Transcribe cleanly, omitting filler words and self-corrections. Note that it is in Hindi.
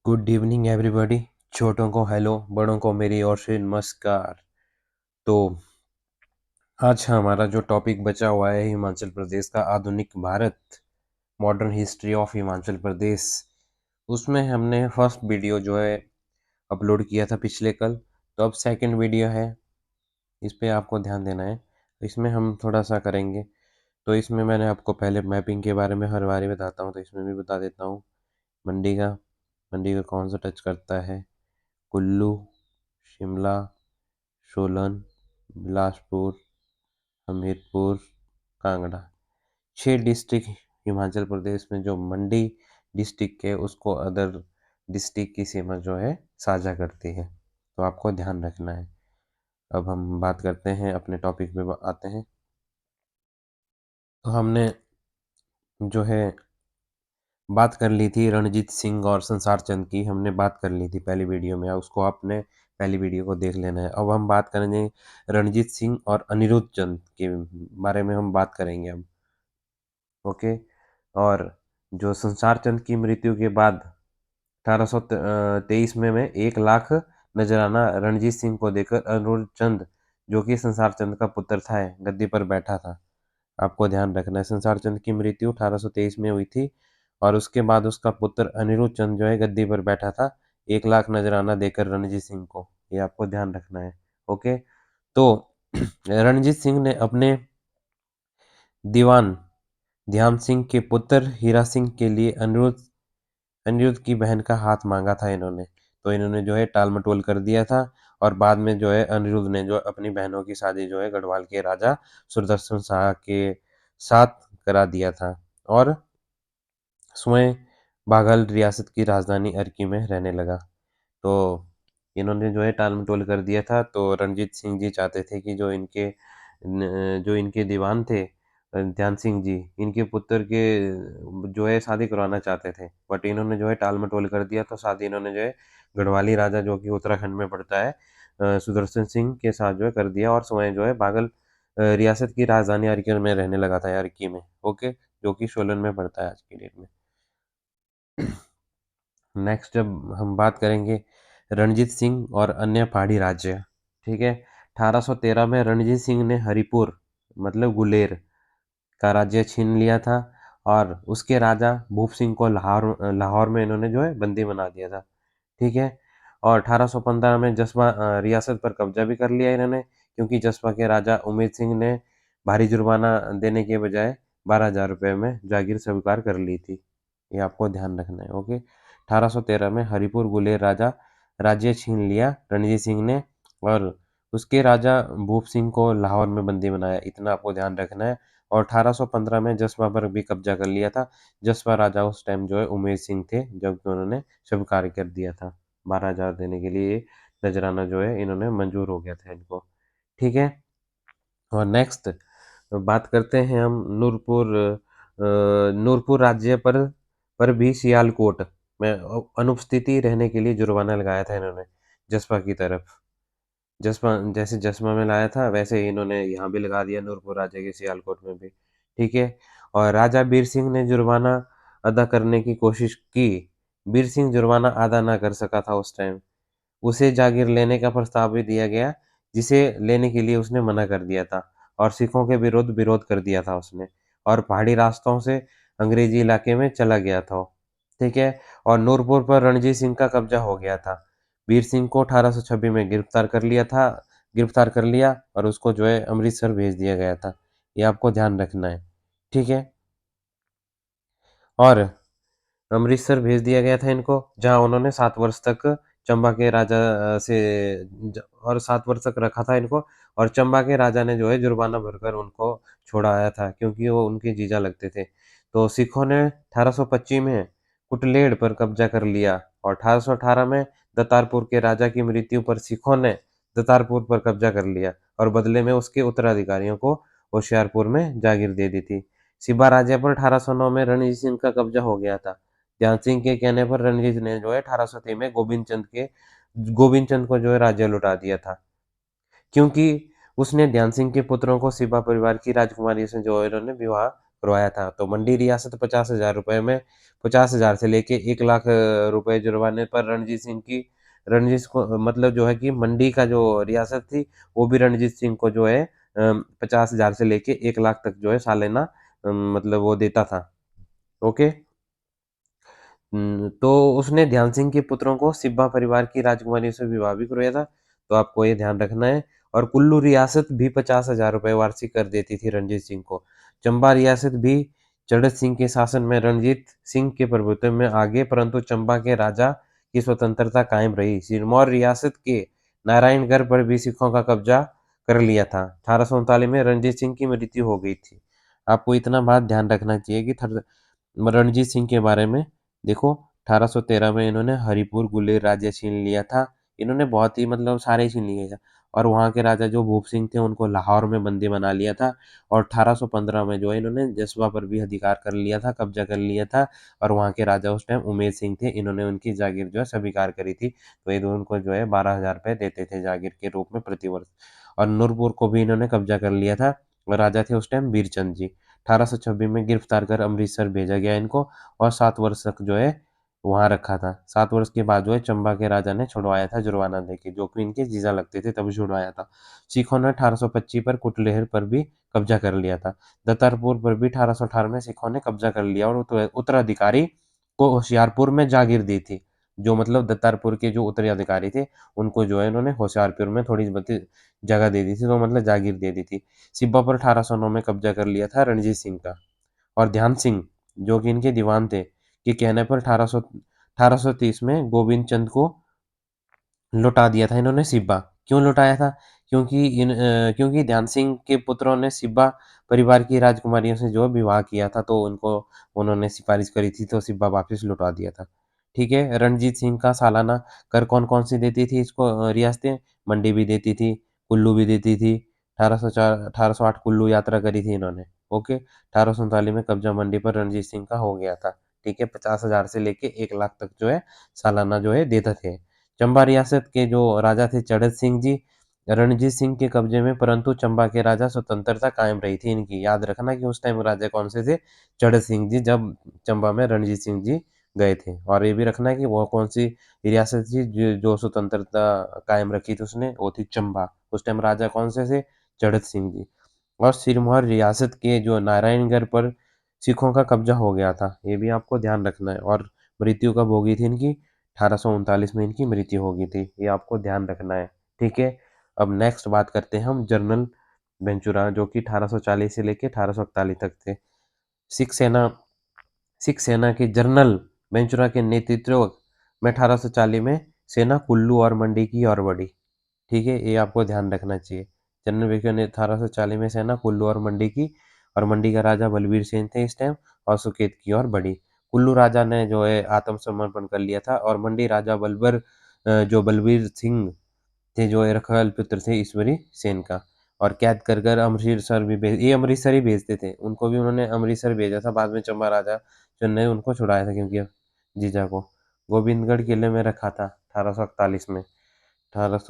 Good evening everybody. छोटों को हेलो, बड़ों को मेरी ओर से नमस्कार। तो आज हमारा जो टॉपिक बचा हुआ है हिमाचल प्रदेश का आधुनिक Bharat, modern history of Himachal Pradesh. उसमें हमने फर्स्ट वीडियो जो है अपलोड किया था पिछले कल, तो अब सेकंड वीडियो है, इस पे आपको ध्यान देना है। इसमें हम थोड़ा सा करेंगे। तो इसमें मैंने आपको पहले मैपिंग के बारे में हर बार ही बताता हूँ, तो इसमें भी बता देता हूँ। मंडी का मंडी का कौन सा टच करता है? कुल्लू, शिमला, सोलन, बिलासपुर, हमीरपुर, कांगड़ा। 6 डिस्ट्रिक्ट हिमाचल प्रदेश में जो मंडी डिस्ट्रिक्ट है उसको अदर डिस्ट्रिक्ट की सीमा जो है साझा करती है, तो आपको ध्यान रखना है। अब हम बात करते हैं, अपने टॉपिक पे आते हैं। तो हमने जो है बात कर ली थी रणजीत सिंह और संसार चंद की, हमने बात कर ली थी पहली वीडियो में, उसको आपने पहली वीडियो को देख लेना है। अब हम बात करेंगे रणजीत सिंह और अनिरुद्ध चंद के बारे में हम बात करेंगे अब। ओके। और जो संसार चंद की मृत्यु के बाद 1823 में 1 लाख नजराना रणजीत सिंह को देकर अनिरुद्ध चंद, जो कि संसार चंद का पुत्र था, गद्दी पर बैठा था। आपको ध्यान रखना है, संसार चंद की मृत्यु 1823 में हुई थी और उसके बाद उसका पुत्र अनिरुद्ध चंद जो है गद्दी पर बैठा था, 1 लाख नजराना देकर रणजीत सिंह को। ये आपको ध्यान रखना है। ओके। तो रणजीत सिंह ने अपने दीवान ध्यान सिंह के पुत्र हीरा सिंह के लिए अनिरुद्ध अनिरुद्ध की बहन का हाथ मांगा था इन्होंने, तो इन्होंने जो है टाल मटोल कर दिया था। और बाद में जो है अनिरुद्ध ने जो अपनी बहनों की शादी जो है गढ़वाल के राजा सुदर्शन शाह के साथ करा दिया था और स्वयं बाघल रियासत की राजधानी अर्की में रहने लगा। तो इन्होंने जो है टाल मटोल कर दिया था। तो रणजीत सिंह जी चाहते थे कि जो इनके दीवान थे, ध्यान सिंह जी, इनके पुत्र के जो है शादी करवाना चाहते थे, बट इन्होंने जो है टाल मटोल कर दिया। तो शादी इन्होंने जो है गढ़वाली राजा जो कि उत्तराखंड में पड़ता है, सुदर्शन सिंह के साथ जो है कर दिया और स्वयं जो है बाघल रियासत की राजधानी अर्की में रहने लगा था, अर्की में। ओके। जो कि सोलन में पड़ता है आज की डेट में। नेक्स्ट जब हम बात करेंगे रणजीत सिंह और अन्य पहाड़ी राज्य। ठीक है। 1813 में रणजीत सिंह ने हरिपुर मतलब गुलेर का राज्य छीन लिया था और उसके राजा भूप सिंह को लाहौर लाहौर में इन्होंने जो है बंदी बना दिया था। ठीक है। और 1815 में जसवा रियासत पर कब्जा भी कर लिया इन्होंने, क्योंकि जसवा के राजा उमेद सिंह ने भारी जुर्माना देने के बजाय 12,000 रुपये में जागीर स्वीकार कर ली थी। ये आपको ध्यान रखना है। ओके। 1813 में हरिपुर गुलेर राजा राज्य छीन लिया रणजीत सिंह ने और उसके राजा भूप सिंह को लाहौर में बंदी बनाया, इतना आपको ध्यान रखना है। और 1815 में जसवा पर भी कब्जा कर लिया था। जसवा राजा उस टाइम जो है उमेद सिंह थे, जब उन्होंने स्वीकार कर दिया था। 12,000 देने के लिए नजराना जो है इन्होंने मंजूर हो गया था इनको। ठीक है। और नेक्स्ट बात करते हैं हम नूरपुर राज्य पर भी सियालकोट में अनुपस्थिति रहने के लिए जुर्माना लगाया था इन्होंने जसपा की तरफ। जसपा जैसे जसपा में लाया था वैसे ही इन्होंने यहाँ भी लगा दिया, नूरपुर राज्य के सियालकोट में भी। ठीक है। और राजा बीर सिंह ने जुर्माना अदा करने की कोशिश की। बीर सिंह जुर्माना अदा ना कर सका था उस टाइम। उसे जागीर लेने का प्रस्ताव भी दिया गया, जिसे लेने के लिए उसने मना कर दिया था और सिखों के विरुद्ध विरोध कर दिया था उसने और पहाड़ी रास्तों से अंग्रेजी इलाके में चला गया था वो। ठीक है। और नूरपुर पर रणजीत सिंह का कब्जा हो गया था। वीर सिंह को 1826 में गिरफ्तार कर लिया और उसको जो है अमृतसर भेज दिया गया था। ये आपको ध्यान रखना है। ठीक है। और अमृतसर भेज दिया गया था इनको, जहां उन्होंने 7 वर्ष तक चंबा के राजा और 7 वर्ष तक रखा था इनको। और चंबा के राजा ने जो है जुर्माना भरकर उनको छोड़ाया था, क्योंकि वो उनके जीजा लगते थे। तो सिखों ने 1825 में कुटलेड़ पर कब्जा कर लिया और 1818 में दतारपुर के राजा की मृत्यु पर सिखों ने दतारपुर पर कब्जा कर लिया और बदले में उसके उत्तराधिकारियों को होशियारपुर में जागीर दे दी थी। सिबा राज्य पर 1809 में रणजीत सिंह का कब्जा हो गया था। ध्यान सिंह के कहने पर रणजीत ने जो है 1803 में गोविंद चंद को जो है राज्य लौटा दिया था, क्योंकि उसने ध्यान सिंह के पुत्रों को सिबा परिवार की राजकुमारी से जो है इन्होंने विवाह करवाया था। तो मंडी रियासत 50,000 रुपये में 50,000 से लेके 1 लाख रुपए जुर्माने पर रणजीत को मतलब जो है कि मंडी का जो रियासत थी वो भी रणजीत सिंह को जो है 50,000 से लेके 1 लाख तक जो है सालाना मतलब वो देता था। ओके। तो उसने ध्यान सिंह के पुत्रों को सिब्बा परिवार की राजकुमारी से विवाह भी करवाया था। तो आपको ये ध्यान रखना है। और कुल्लू रियासत भी 50,000 रुपए वार्षिक कर देती थी रणजीत सिंह को। चंबा रियासत भी चढ़त सिंह के शासन में रणजीत सिंह के प्रभुत्व में आ गए, परंतु चंबा के राजा की स्वतंत्रता कायम रही। सिरमौर रियासत के नारायणगढ़ पर भी सिखों का कब्जा कर लिया था। 1839 में रणजीत सिंह की मृत्यु हो गई थी। आपको इतना बात ध्यान रखना चाहिए कि रणजीत सिंह के बारे में देखो। 1813 में इन्होंने हरिपुर गुलेर राज्य छीन लिया था। इन्होंने बहुत ही मतलब सारे छीन लिए थे। और वहाँ के राजा जो भूप सिंह थे उनको लाहौर में बंदी बना लिया था। और 1815 में जो है इन्होंने जसवा पर भी अधिकार कर लिया था, कब्जा कर लिया था। और वहाँ के राजा उस टाइम उमेर सिंह थे, इन्होंने उनकी जागीर जो है स्वीकार करी थी। तो ये उनको जो है 12,000 रुपये देते थे जागीर के रूप में प्रतिवर्ष। और नूरपुर को भी इन्होंने कब्जा कर लिया था। और राजा थे उस टाइम बीरचंद जी। 1826 में गिरफ्तार कर अमृतसर भेजा गया इनको। और 7 वर्ष तक जो है वहाँ रखा था। 7 वर्ष के बाद जो है चंबा के राजा ने छुड़वाया था जुर्माना देके, जो कि इनके जीजा लगते थे तभी छुड़वाया था। सिखों ने 1825 पर कुटलेहर पर भी कब्जा कर लिया था। दत्तारपुर पर भी 1818 में सिखों ने कब्जा कर लिया और उत्तराधिकारी को होशियारपुर में जागीर दी थी। जो मतलब दत्तारपुर के जो उत्तराधिकारी थे उनको जो है इन्होंने होशियारपुर में थोड़ी बहुत जगह दे दी थी, तो मतलब जागीर दे दी थी। सिब्बा पर 1809 में कब्जा कर लिया था रणजीत सिंह का। और ध्यान सिंह जो कि इनके दीवान थे के कहने पर 1830 में गोविंद चंद को लौटा दिया था इन्होंने सिब्बा। क्यों लौटाया था? क्योंकि ध्यान सिंह के पुत्रों ने सिब्बा परिवार की राजकुमारियों से जो विवाह किया था, तो उनको उन्होंने सिफारिश करी थी, तो सिब्बा वापस लौटा दिया था। ठीक है। रणजीत सिंह का सालाना कर कौन कौन सी देती थी इसको रियासतें? मंडी भी देती थी, कुल्लू भी देती थी। 1808 कुल्लू यात्रा करी थी इन्होंने। ओके। 1839 में कब्जा मंडी पर रणजीत सिंह का हो गया था। ठीक है। 50,000 से लेके 1 लाख तक जो है सालाना जो है देते थे। चंबा रियासत के जो राजा थे चढ़त सिंह जी रणजीत सिंह के कब्जे में, परंतु चंबा के राजा स्वतंत्रता कायम रही थी इनकी। याद रखना कि उस टाइम राजा कौन से थे? चढ़त सिंह जी, जब चंबा में रणजीत सिंह जी गए थे। और ये भी रखना कि वो कौन सी रियासत थी जो स्वतंत्रता कायम रखी थी उसने, वो थी चंबा। उस टाइम राजा कौन से थे? चढ़त सिंह जी। और सिरमौर रियासत के जो नारायणगढ़ पर सिखों का कब्जा हो गया था, ये भी आपको ध्यान रखना है। और मृत्यु कब होगी थी इनकी? 1839 में इनकी मृत्यु हो गई थी, ये आपको ध्यान रखना है। ठीक है। अब नेक्स्ट बात करते हैं हम जनरल वेंचुरा, जो कि 1840 से लेके 1841 तक थे। सिख सेना सिख सेना के जनरल वेंचुरा के नेतृत्व में 1840 में सेना कुल्लू और मंडी की ओर बढ़ी। ठीक है, ये आपको ध्यान रखना चाहिए। जनरल वेंचुरा ने 1840 में सेना कुल्लू और मंडी की, और मंडी का राजा बलबीर सेन थे इस टाइम, और सुकेत की ओर बढ़ी। कुल्लू राजा ने जो है आत्मसमर्पण कर लिया था, और मंडी राजा जो बलबीर सिंह थे जो रखवाल पुत्र थे ईश्वरी सेन का। और कैद कर कर अमृतसर भी भेज, ये अमृतसर ही भेजते थे, उनको भी उन्होंने अमृतसर भेजा था। बाद में चंबा राजा जो ने उनको छुड़ाया था, क्योंकि जीजा को गोविंदगढ़ किले में रखा था 1841 में। 1800